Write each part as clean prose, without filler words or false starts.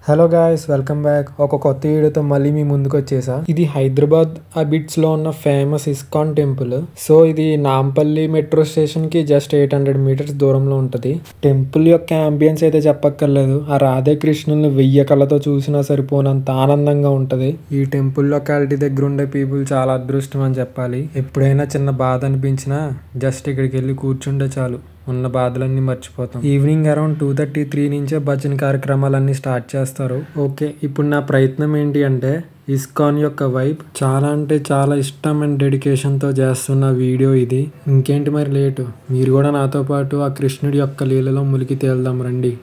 Hello guys, welcome back. ఒక కొత్త వీడియోతో మళ్ళీ మీ ముందుకు వచ్చేసా. ఇది హైదరాబాద్ అబిట్స్ లో ఉన్న ఫేమస్ ఇస్కాన్ టెంపుల్. సో ఇది నాంపల్లి మెట్రో స్టేషన్ కి జస్ట్ 800 మీటర్స్ దూరంలో ఉంటది. టెంపుల్ యొక్క అంబియన్స్ అయితే చెప్పక్కర్లేదు. ఆ రాధే కృష్ణుల్ని 1000 కళ్ళతో చూసినా సరిపోనంత ఆనందంగా ఉంటది. ఈ టెంపుల్ లొకాలిటీ దగ్గర ఉండే పీపుల్ చాలా అదృష్టం అని చెప్పాలి. ఎప్పుడైనా చిన్న బాధ అనిపించినా జస్ట్ ఇక్కడికి వెళ్ళి కూర్చుంటే చాలు, ఉన్న బాధలన్నీ మర్చిపోతాం. ఈవినింగ్ అరౌండ్ 2:33 నుంచే భజన కార్యక్రమాలన్నీ స్టార్ట్ చేస్తారు. ఓకే, ఇప్పుడు నా ప్రయత్నం ఏంటి అంటే ఇస్కాన్ యొక్క వైబ్ చాలా అంటే చాలా ఇష్టం అండ్ డెడికేషన్తో చేస్తున్న వీడియో ఇది. ఇంకేంటి మరి లేటు, మీరు కూడా నాతో పాటు ఆ కృష్ణుడి యొక్క లీలలో ములికి తేల్దాం రండి.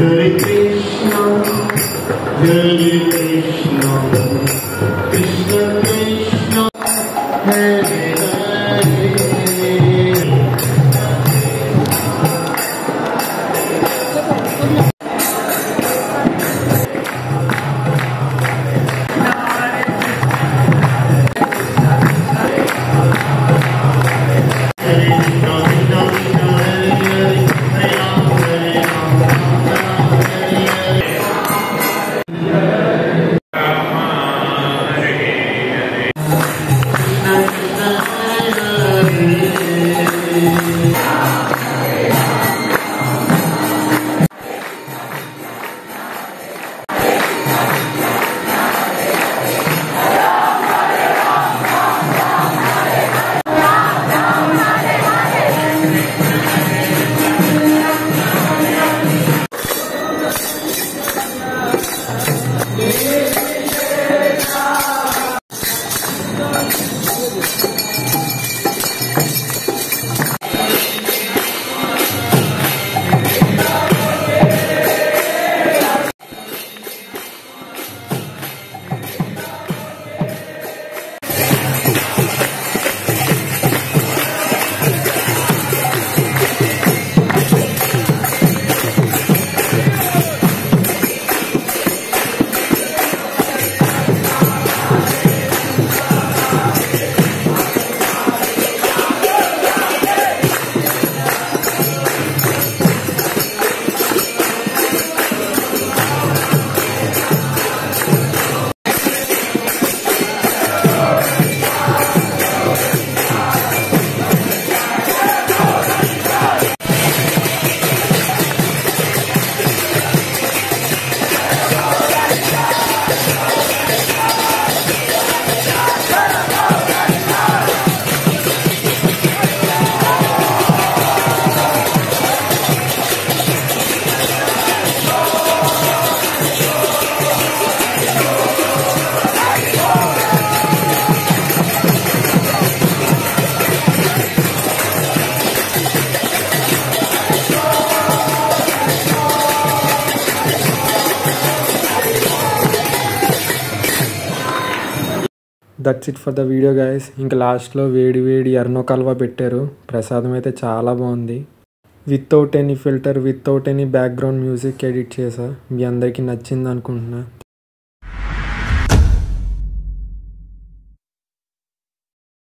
Hare Krishna, Hare Krishna, Krishna Krishna, Hare that's it for the video guys. ఇంకా లాస్ట్లో వేడి వేడి ఎర్నో కల్వా పెట్టారు. ప్రసాదం అయితే చాలా బాగుంది. Without any filter, without any background music edit చేసా. మీ అందరికీ నచ్చింది అనుకుంటున్నా.